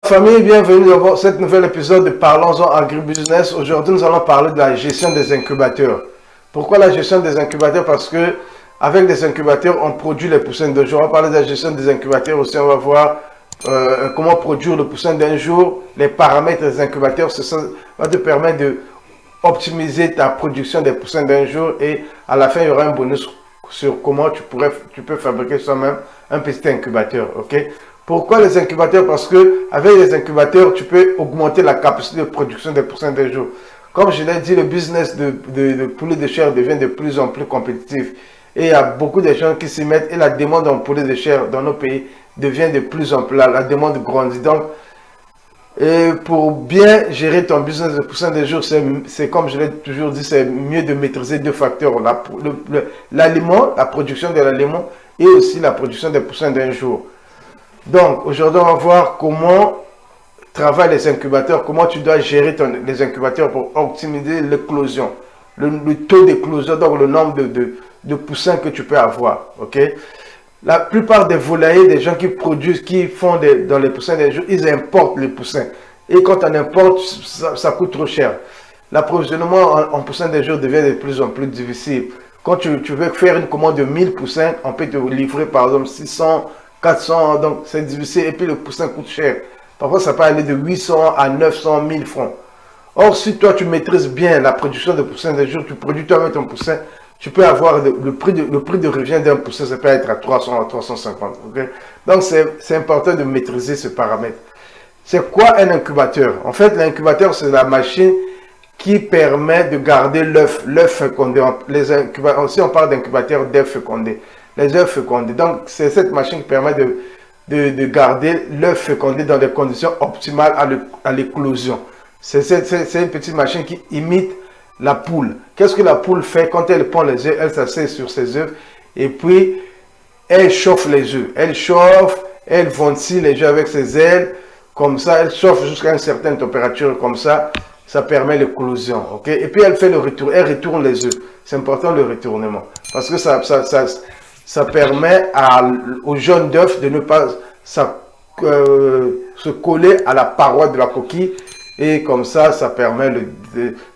Famille, bienvenue dans cet nouvel épisode de Parlons-en Agribusiness. Aujourd'hui, nous allons parler de la gestion des incubateurs. Pourquoi la gestion des incubateurs? Parce que avec les incubateurs, on produit les poussins de jour. On va parler de la gestion des incubateurs aussi. On va voir comment produire le poussin d'un jour, les paramètres des incubateurs. Ça va te permettre de optimiser ta production des poussins d'un jour et à la fin, il y aura un bonus sur comment tu peux fabriquer soi-même un petit incubateur. Ok? Pourquoi les incubateurs? Parce que avec les incubateurs, tu peux augmenter la capacité de production des poussins d'un jour. Comme je l'ai dit, le business de poulet de chair devient de plus en plus compétitif. Et il y a beaucoup de gens qui s'y mettent et la demande en poulet de chair dans nos pays devient de plus en plus, la demande grandit. Donc, et pour bien gérer ton business de poussin de jour, c'est comme je l'ai toujours dit, c'est mieux de maîtriser deux facteurs. L'aliment, la production de l'aliment et aussi la production des poussins d'un jour. Donc, aujourd'hui, on va voir comment travaillent les incubateurs, comment tu dois gérer les incubateurs pour optimiser l'éclosion, le taux d'éclosion, donc le nombre de poussins que tu peux avoir. Ok? La plupart des volaillers, des gens qui produisent, qui font dans les poussins des jours, ils importent les poussins. Et quand on importe, ça coûte trop cher. L'approvisionnement en poussins des jours devient de plus en plus difficile. Quand tu veux faire une commande de 1000 poussins, on peut te livrer par exemple 600, 400, donc c'est difficile. Et puis le poussin coûte cher. Parfois, ça peut aller de 800 à 900, 1000 francs. Or, si toi, tu maîtrises bien la production de poussins des jours, tu produis toi-même ton poussin, tu peux avoir le prix de revient d'un poussin, ça peut être à 300 à 350. Okay? Donc, c'est important de maîtriser ce paramètre. C'est quoi un incubateur? En fait, l'incubateur, c'est la machine qui permet de garder l'œuf fécondé. Si on parle d'incubateur d'œufs fécondés, les œufs fécondés. Donc, c'est cette machine qui permet de garder l'œuf fécondé dans des conditions optimales à l'éclosion. C'est une petite machine qui imite la poule. Qu'est-ce que la poule fait quand elle pond les œufs? Elle s'assied sur ses œufs et puis elle chauffe les œufs. Elle chauffe, elle ventile les œufs avec ses ailes. Comme ça, elle chauffe jusqu'à une certaine température. Comme ça, ça permet l'éclosion. Okay? Et puis elle fait le retour. Elle retourne les œufs. C'est important le retournement. Parce que ça permet aux jaunes d'œufs de ne pas se coller à la paroi de la coquille. Et comme ça, ça permet,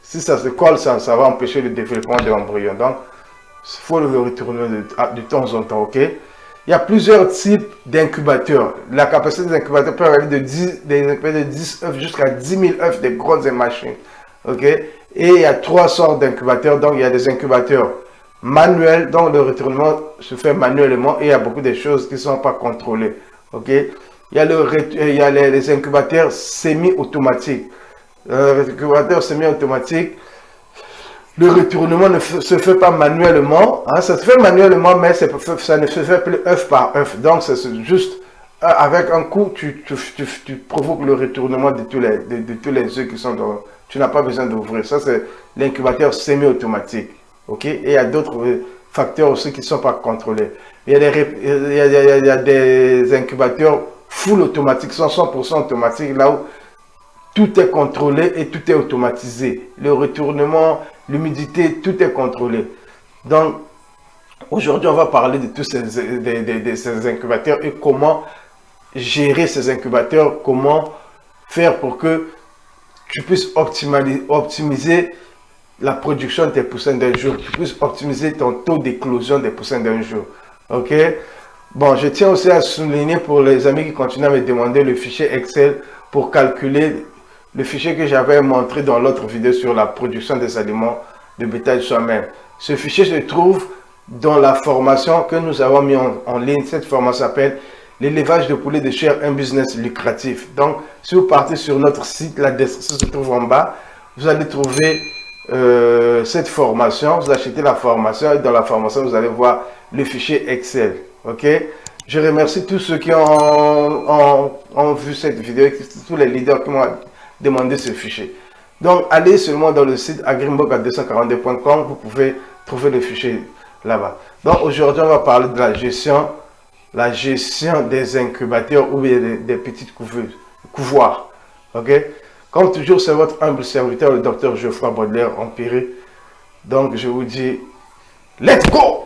si ça se colle, ça va empêcher le développement de l'embryon. Donc, il faut le retourner de temps en temps, ok? Il y a plusieurs types d'incubateurs. La capacité des incubateurs peut aller de 10 œufs jusqu'à 10 000 œufs des grosses machines, ok? Et il y a trois sortes d'incubateurs. Donc, il y a des incubateurs manuels, donc le retournement se fait manuellement et il y a beaucoup de choses qui ne sont pas contrôlées, ok? Il y a les incubateurs semi-automatiques. Les incubateurs semi-automatiques, le retournement ne se fait pas manuellement. Hein, ça se fait manuellement, mais ça ne se fait plus œuf par œuf. Donc, c'est juste avec un coup, tu provoques le retournement de tous les œufs qui sont dans. Tu n'as pas besoin d'ouvrir. Ça, c'est l'incubateur semi-automatique. Ok? Et il y a d'autres facteurs aussi qui ne sont pas contrôlés. Il y a des incubateurs full automatique, 100% automatique, là où tout est contrôlé et tout est automatisé. Le retournement, l'humidité, tout est contrôlé. Donc, aujourd'hui, on va parler de tous ces incubateurs et comment gérer ces incubateurs, comment faire pour que tu puisses optimiser la production de tes poussins d'un jour, tu puisses optimiser ton taux d'éclosion des poussins d'un jour. Ok? Bon, je tiens aussi à souligner pour les amis qui continuent à me demander le fichier Excel pour calculer le fichier que j'avais montré dans l'autre vidéo sur la production des aliments de bétail soi-même. Ce fichier se trouve dans la formation que nous avons mis en ligne. Cette formation s'appelle l'élevage de poulet de chair, un business lucratif. Donc, si vous partez sur notre site, la description se trouve en bas. Vous allez trouver cette formation. Vous achetez la formation et dans la formation, vous allez voir le fichier Excel. Ok, je remercie tous ceux qui ont vu cette vidéo, tous les leaders qui m'ont demandé ce fichier. Donc, allez seulement dans le site agrimbok242.com, vous pouvez trouver le fichier là-bas. Donc, aujourd'hui, on va parler de la gestion des incubateurs ou des petites couvoirs. Ok, comme toujours, c'est votre humble serviteur, le docteur Geoffroy Baudelaire Empiré. Donc, je vous dis, let's go!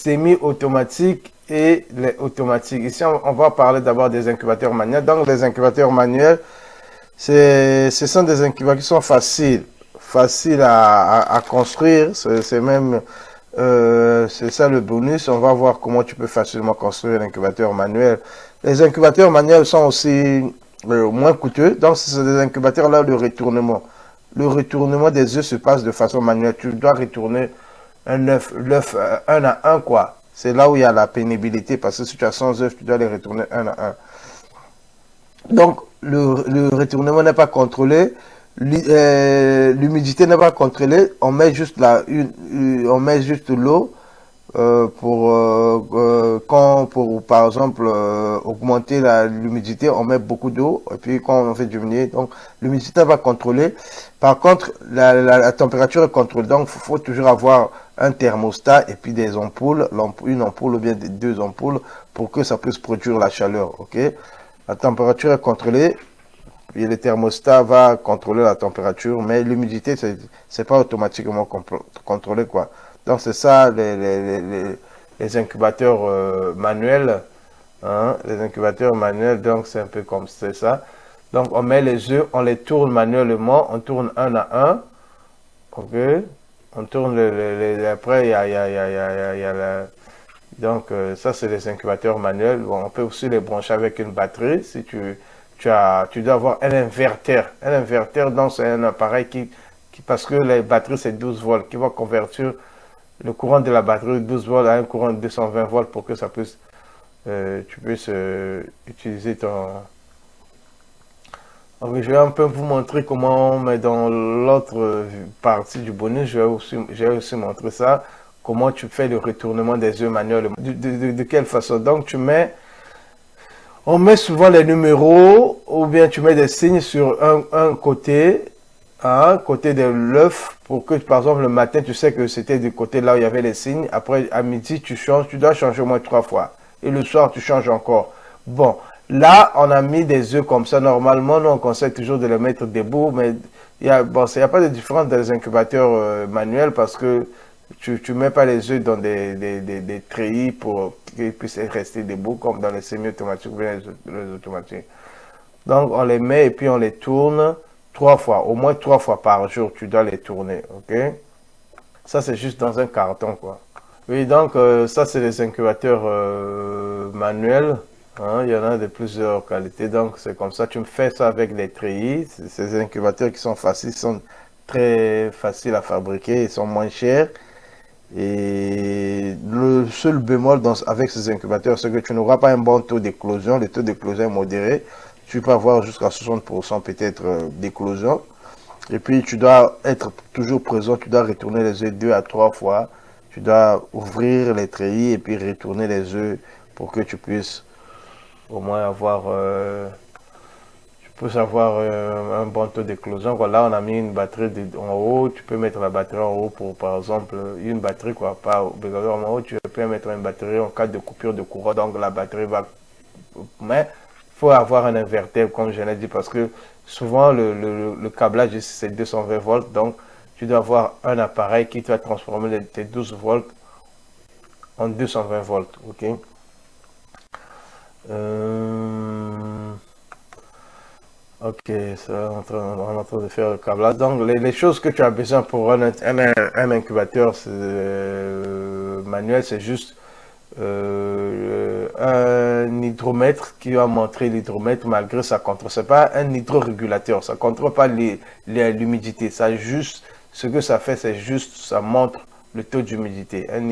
semi-automatiques et les automatiques. Ici, on va parler d'abord des incubateurs manuels. Donc, les incubateurs manuels, ce sont des incubateurs qui sont faciles à construire. C'est même, c'est ça le bonus. On va voir comment tu peux facilement construire un incubateur manuel. Les incubateurs manuels sont aussi moins coûteux. Donc, c'est des incubateurs là de retournement. Le retournement des œufs se passe de façon manuelle. Tu dois retourner l'œuf un à un, quoi. C'est là où il y a la pénibilité, parce que si tu as 100 œufs, tu dois les retourner un à un. Donc, le retournement n'est pas contrôlé, l'humidité n'est pas contrôlée, on met juste l'eau pour par exemple augmenter l'humidité, on met beaucoup d'eau, et puis quand on fait diminuer, donc l'humidité n'est pas contrôlée. Par contre, la température est contrôlée, donc il faut toujours avoir un thermostat et puis des ampoules, une ampoule ou bien deux ampoules pour que ça puisse produire la chaleur, ok? La température est contrôlée, et le thermostat va contrôler la température, mais l'humidité, c'est pas automatiquement contrôlé, quoi. Donc, c'est ça, les incubateurs manuels, hein, les incubateurs manuels, donc c'est un peu comme c'est ça. Donc, on met les œufs, on les tourne manuellement, on tourne un à un, ok? On tourne après, il y a donc, ça, c'est les incubateurs manuels. Bon, on peut aussi les brancher avec une batterie. Si tu dois avoir un inverteur. Un inverteur, donc, c'est un appareil parce que les batteries, c'est 12 volts, qui va convertir le courant de la batterie 12 volts à un courant de 220 volts pour que ça puisse, tu puisses utiliser ton... Donc, je vais un peu vous montrer comment, mais dans l'autre partie du bonus, je vais aussi montrer ça. Comment tu fais le retournement des œufs manuels, de quelle façon. Donc, on met souvent les numéros, ou bien tu mets des signes sur un côté de l'œuf, pour que, par exemple, le matin, tu sais que c'était du côté là où il y avait les signes. Après, à midi, tu dois changer au moins 3 fois. Et le soir, tu changes encore. Bon, là, on a mis des œufs comme ça. Normalement, nous, on conseille toujours de les mettre debout, mais il n'y a pas de différence dans les incubateurs manuels parce que tu mets pas les œufs dans des treillis pour qu'ils puissent rester debout, comme dans les semi-automatiques ou bien les automatiques. Donc, on les met et puis on les tourne 3 fois. Au moins 3 fois par jour, tu dois les tourner, ok? Ça, c'est juste dans un carton, quoi. Oui, donc, ça, c'est les incubateurs manuels. Hein, il y en a de plusieurs qualités. Donc, c'est comme ça. Tu me fais ça avec des treillis. Ces incubateurs qui sont faciles, sont très faciles à fabriquer. Ils sont moins chers. Et le seul bémol avec ces incubateurs, c'est que tu n'auras pas un bon taux d'éclosion. Le taux d'éclosion est modéré. Tu peux avoir jusqu'à 60% peut-être d'éclosion. Et puis, tu dois être toujours présent. Tu dois retourner les œufs 2 à 3 fois. Tu dois ouvrir les treillis et puis retourner les œufs pour que tu puisses au moins avoir... pour savoir un bon taux d'éclosion. Voilà, on a mis une batterie en haut. Tu peux mettre la batterie en haut pour, par exemple, une batterie, quoi, pas obligatoirement en haut. Tu peux mettre une batterie en cas de coupure de courant. Donc, la batterie va... Mais il faut avoir un inverteur, comme je l'ai dit, parce que souvent, le câblage, c'est 220 volts. Donc, tu dois avoir un appareil qui va transformer tes 12 volts en 220 volts. OK? Ok, ça, on est en train de faire le câblage. Donc, les choses que tu as besoin pour un incubateur manuel, c'est juste un hydromètre qui va montrer l'hydromètre malgré sa contrôle. C'est pas un hydrorégulateur, ça contrôle pas l'humidité. Ça juste, ce que ça fait, c'est juste, ça montre le taux d'humidité. Un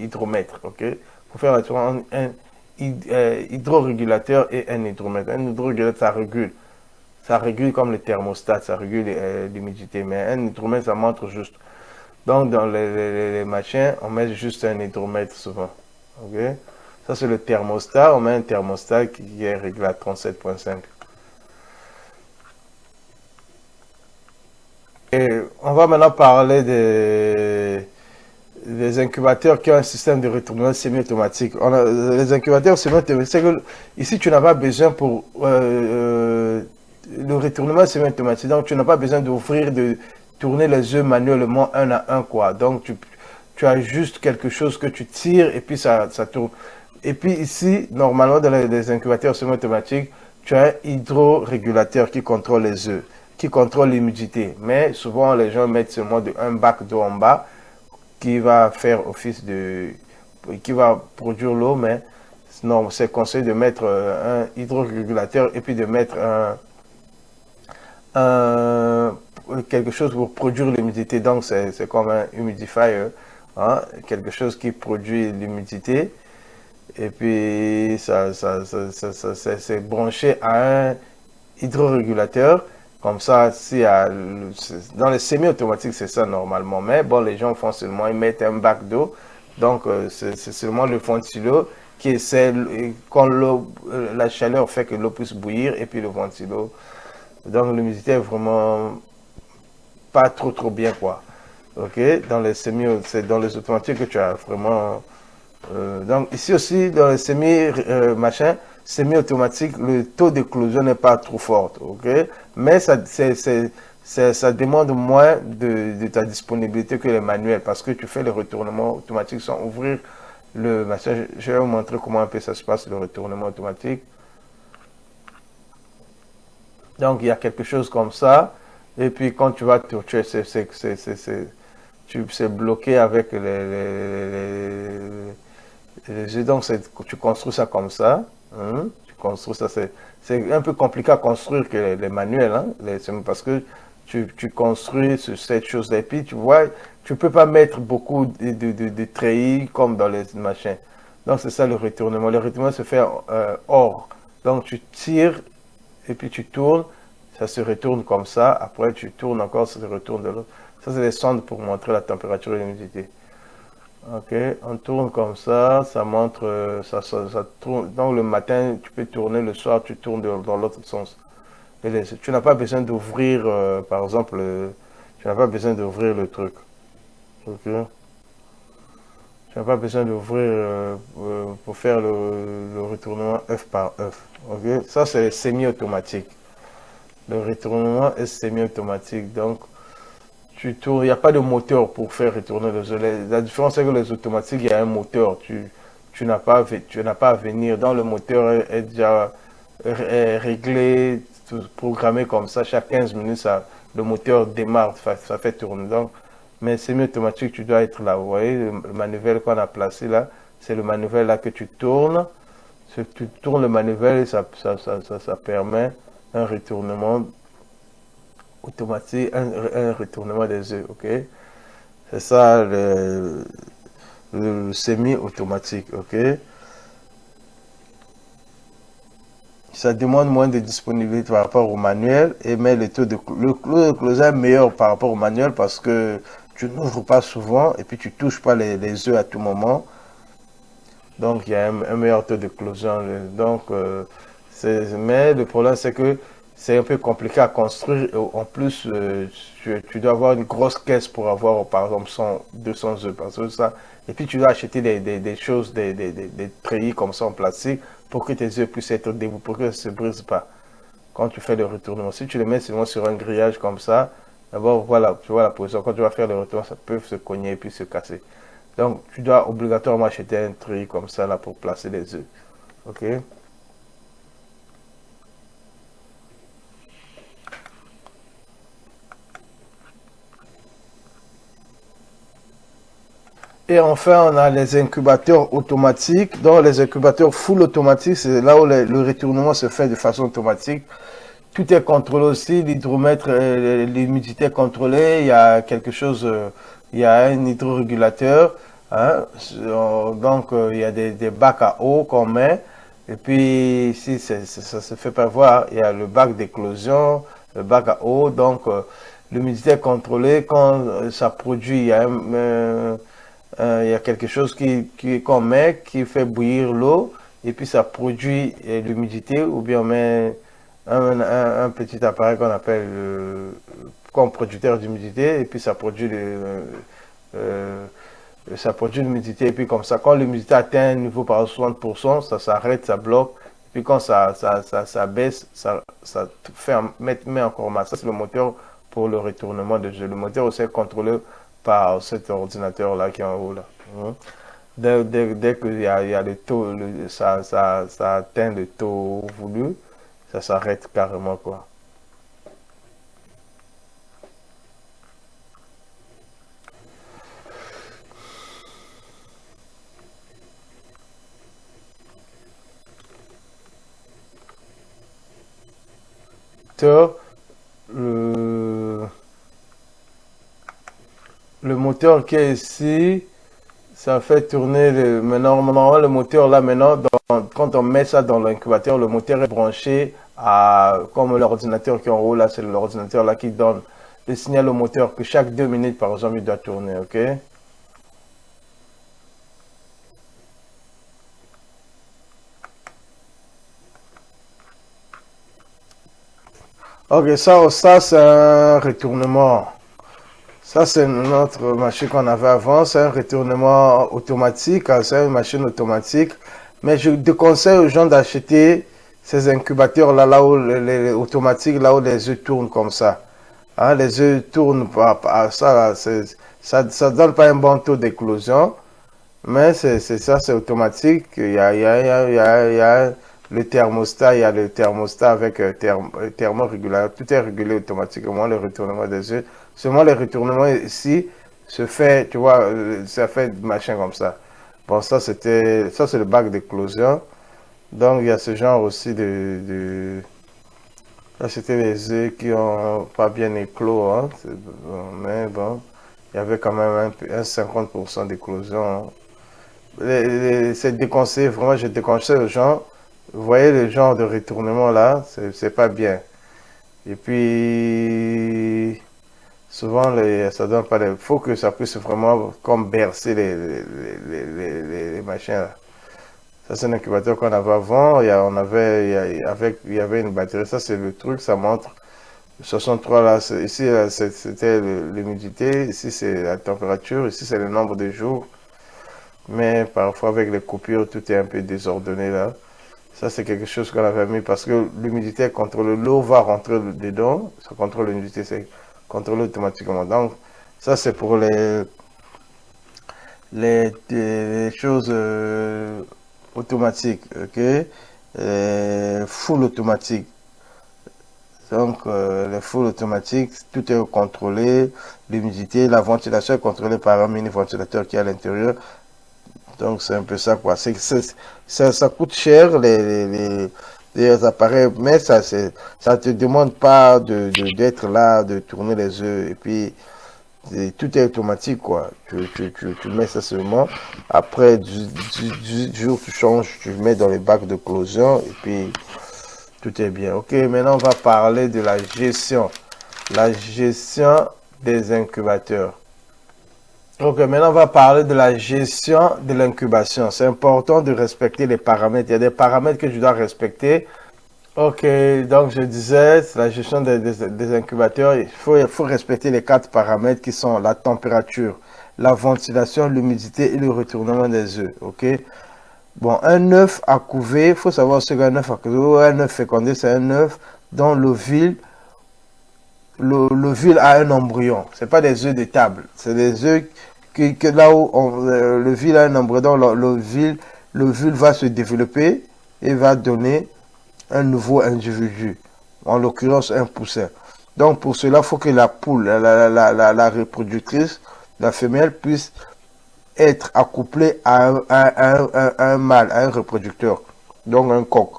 hydromètre, ok? Pour faire la différence entre un hydrorégulateur et un hydromètre. Un hydrorégulateur, ça régule. Ça régule comme le thermostat, ça régule l'humidité. Mais un hydromètre, ça montre juste. Donc, dans les machins, on met juste un hydromètre souvent. Ok? Ça, c'est le thermostat. On met un thermostat qui est réglé à 37,5. Et on va maintenant parler des incubateurs qui ont un système de retournement semi-automatique. Les incubateurs semi-automatiques, c'est que ici, tu n'as pas besoin pour le retournement semi-automatique. Donc, tu n'as pas besoin d'ouvrir, de tourner les œufs manuellement un à un, quoi. Donc, tu as juste quelque chose que tu tires et puis ça tourne. Et puis ici, normalement, dans les incubateurs semi-automatiques, tu as un hydrorégulateur qui contrôle les œufs, qui contrôle l'humidité. Mais souvent, les gens mettent seulement un bac d'eau en bas qui va faire office qui va produire l'eau, mais non, c'est conseillé de mettre un hydrorégulateur et puis de mettre quelque chose pour produire l'humidité. Donc, c'est comme un humidifier, hein, quelque chose qui produit l'humidité. Et puis, c'est branché à un hydrorégulateur. Comme ça, dans les semi-automatiques, c'est ça normalement. Mais bon, les gens font seulement, ils mettent un bac d'eau. Donc, c'est seulement le ventilo qui essaie, quand la chaleur fait que l'eau puisse bouillir, et puis le ventilo. Donc, l'humidité est vraiment pas trop bien, quoi. Ok, dans les c'est dans les automatiques que tu as vraiment. Donc, ici aussi, dans les semi-automatiques, le taux d'éclosion n'est pas trop fort, ok? Mais ça demande moins de ta disponibilité que les manuels, parce que tu fais le retournement automatique sans ouvrir le machin. Je vais vous montrer comment un peu ça se passe, le retournement automatique. Donc, il y a quelque chose comme ça. Et puis, quand tu vas toucher, c'est bloqué avec donc, tu construis ça comme ça. Hein? Tu construis ça. C'est un peu compliqué à construire que les manuels. Hein? Parce que tu construis sur cette chose-là. Et puis, tu vois, tu ne peux pas mettre beaucoup de treillis comme dans les machins. Donc, c'est ça le retournement. Le retournement se fait hors. Donc, tu tires et puis tu tournes. Ça se retourne comme ça. Après, tu tournes encore, ça se retourne de l'autre. Ça, c'est les sondes pour montrer la température et l'humidité. Ok, on tourne comme ça montre, ça tourne. Donc le matin, tu peux tourner, le soir, tu tournes dans l'autre sens. Tu n'as pas besoin d'ouvrir, par exemple, tu n'as pas besoin d'ouvrir le truc. Ok. Tu n'as pas besoin d'ouvrir pour faire le retournement œuf par œuf. Ok, ça c'est semi-automatique. Le retournement est semi-automatique, donc tu tournes, il n'y a pas de moteur pour faire retourner les œufs. La différence c'est que les automatiques, il y a un moteur. Tu n'as pas à venir. Dans le moteur est déjà réglé, programmé comme ça. Chaque 15 minutes, le moteur démarre, ça fait tourner. Donc, mais semi-automatique, tu dois être là. Vous voyez, le manivelle qu'on a placé là, c'est le manivelle là que tu tournes. Tu tournes le manivelle et ça permet un retournement automatique, un retournement des œufs, ok? C'est ça le semi-automatique, ok? Ça demande moins de disponibilité par rapport au manuel, mais le taux d'éclosion est meilleur par rapport au manuel parce que tu n'ouvres pas souvent et puis tu touches pas les œufs à tout moment. Donc il y a un meilleur taux d'éclosion. Donc, mais le problème c'est que c'est un peu compliqué à construire. En plus, tu dois avoir une grosse caisse pour avoir, par exemple, 200 œufs. Parce que ça, et puis, tu dois acheter des choses, des treillis comme ça en plastique pour que tes œufs puissent être debout, pour que ça ne se brise pas. Quand tu fais le retournement, si tu les mets seulement sur un grillage comme ça, d'abord, voilà, tu vois la position. Quand tu vas faire le retournement, ça peut se cogner et puis se casser. Donc, tu dois obligatoirement acheter un treillis comme ça là pour placer les œufs. OK? Et enfin, on a les incubateurs automatiques. Donc, les incubateurs full automatiques, c'est là où le retournement se fait de façon automatique. Tout est contrôlé aussi, l'hydromètre, l'humidité est contrôlée. Il y a quelque chose, il y a un hydrorégulateur. Hein. Donc, il y a des bacs à eau qu'on met. Et puis, ici, ça se fait pas voir. Il y a le bac d'éclosion, le bac à eau. Donc, l'humidité est contrôlée. Quand ça produit, il y a quelque chose qu'on met qui fait bouillir l'eau et puis ça produit l'humidité ou bien on met un petit appareil qu'on appelle comme producteur d'humidité et puis ça produit l'humidité et puis comme ça quand l'humidité atteint un niveau par 60% ça s'arrête, ça bloque et puis quand ça baisse ça met encore mal. Ça c'est le moteur pour le retournement de jeu. Le moteur aussi est contrôlé par cet ordinateur-là qui est en haut là. Dès qu'il y a le taux, ça atteint le taux voulu, ça s'arrête carrément quoi. Le, le moteur qui est ici, ça fait tourner maintenant le moteur là maintenant quand on met ça dans l'incubateur, le moteur est branché à comme l'ordinateur qui est en haut là, c'est l'ordinateur là qui donne le signal au moteur que chaque 2 minutes par exemple il doit tourner, ok? Ok, ça c'est un retournement. Ça, c'est notre machine qu'on avait avant. C'est un retournement automatique. C'est une machine automatique. Mais je déconseille aux gens d'acheter ces incubateurs-là, là où les automatiques, là où les œufs tournent comme ça. Hein, les œufs tournent pas, ça donne pas un bon taux d'éclosion. Mais c'est ça, c'est automatique. Il y a il y a le thermostat avec thermorégulateur. Tout est régulé automatiquement, le retournement des œufs. Seulement le retournement ici se fait, tu vois, ça fait machin comme ça. Bon, ça c'est le bac d'éclosion. Donc il y a ce genre aussi là c'était les œufs qui ont pas bien éclos, hein. Mais bon, il y avait quand même un 50% d'éclosion, hein. C'est déconseillé, vraiment, je déconseille aux gens. Vous voyez le genre de retournement là, c'est pas bien. Et puis, souvent, ça donne pas il faut que ça puisse vraiment comme bercer les machins là. Ça, c'est un incubateur qu'on avait avant. Il y avait une batterie. Ça, c'est le truc, ça montre 63 là. Ici, c'était l'humidité. Ici, c'est la température. Ici, c'est le nombre de jours. Mais parfois, avec les coupures, tout est un peu désordonné là. Ça, c'est quelque chose qu'on avait mis parce que l'humidité contrôle, l'eau va rentrer dedans. Ça contrôle l'humidité, c'est contrôlé automatiquement. Donc, ça, c'est pour les choses automatiques, ok? Full automatique. Donc, les full automatiques, tout est contrôlé. L'humidité, la ventilation est contrôlée par un mini ventilateur qui est à l'intérieur. Donc, c'est un peu ça, quoi. Ça coûte cher, les appareils, mais ça te demande pas d'être là, de tourner les œufs. Et puis, tout est automatique, quoi. Tu mets ça seulement. Après 18 jours, tu changes, tu mets dans les bacs d'éclosion. Et puis, tout est bien. Ok, maintenant, on va parler de la gestion. La gestion des incubateurs. Ok, maintenant on va parler de la gestion de l'incubation. C'est important de respecter les paramètres. Il y a des paramètres que je dois respecter. Ok, donc je disais, la gestion des incubateurs, il faut respecter les 4 paramètres qui sont la température, la ventilation, l'humidité et le retournement des œufs. Ok, bon, un œuf à couver, il faut savoir ce qu'un œuf à couver. Un œuf fécondé, c'est un œuf dont l'ovule a un embryon. C'est pas des œufs de table. C'est des œufs que là où l'ovule a un embryon, l'ovule va se développer et va donner un nouveau individu. En l'occurrence, un poussin. Donc, pour cela, il faut que la poule, la reproductrice, la femelle, puisse être accouplée à un mâle, à un reproducteur. Donc, un coq.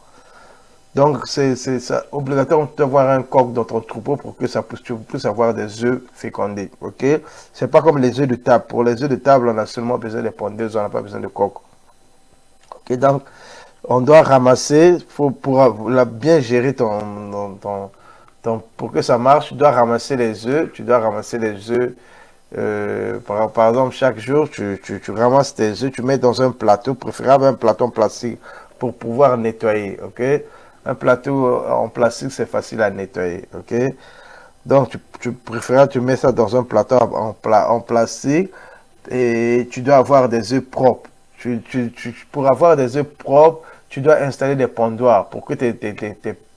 Donc, c'est obligatoire d'avoir un coq dans ton troupeau pour que tu puisses avoir des œufs fécondés. Ok? C'est pas comme les œufs de table. Pour les œufs de table, on a seulement besoin de pondeuses, on n'a pas besoin de coq. Ok? Donc, on doit ramasser, pour bien gérer pour que ça marche, tu dois ramasser les œufs. Tu dois ramasser les œufs. Par exemple, chaque jour, tu ramasses tes œufs, tu mets dans un plateau, préférable un plateau en plastique pour pouvoir nettoyer. Ok? Un plateau en plastique, c'est facile à nettoyer, ok? Donc, tu préfères, tu mets ça dans un plateau en plastique et tu dois avoir des œufs propres. Pour avoir des œufs propres, tu dois installer des pondoirs pour que tes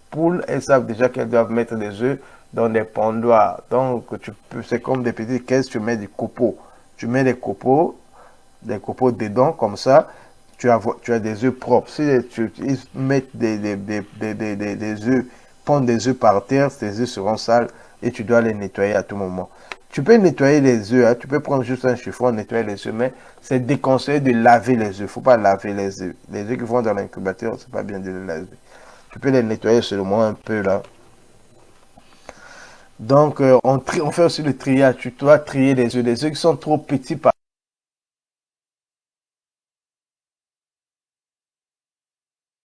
poules, elles savent déjà qu'elles doivent mettre des œufs dans des pondoirs. Donc, c'est comme des petites caisses, tu mets des copeaux. Tu mets des copeaux dedans, comme ça, tu as des œufs propres. Si ils mettent des œufs, pondent des œufs par terre, ces œufs seront sales et tu dois les nettoyer à tout moment. Tu peux nettoyer les œufs, hein, tu peux prendre juste un chiffon, nettoyer les œufs, mais c'est déconseillé de laver les œufs. Il ne faut pas laver les œufs. Les œufs qui vont dans l'incubateur, c'est pas bien de les laver. Tu peux les nettoyer seulement un peu là. Donc, on fait aussi le triage. Tu dois trier les œufs. Les œufs qui sont trop petits par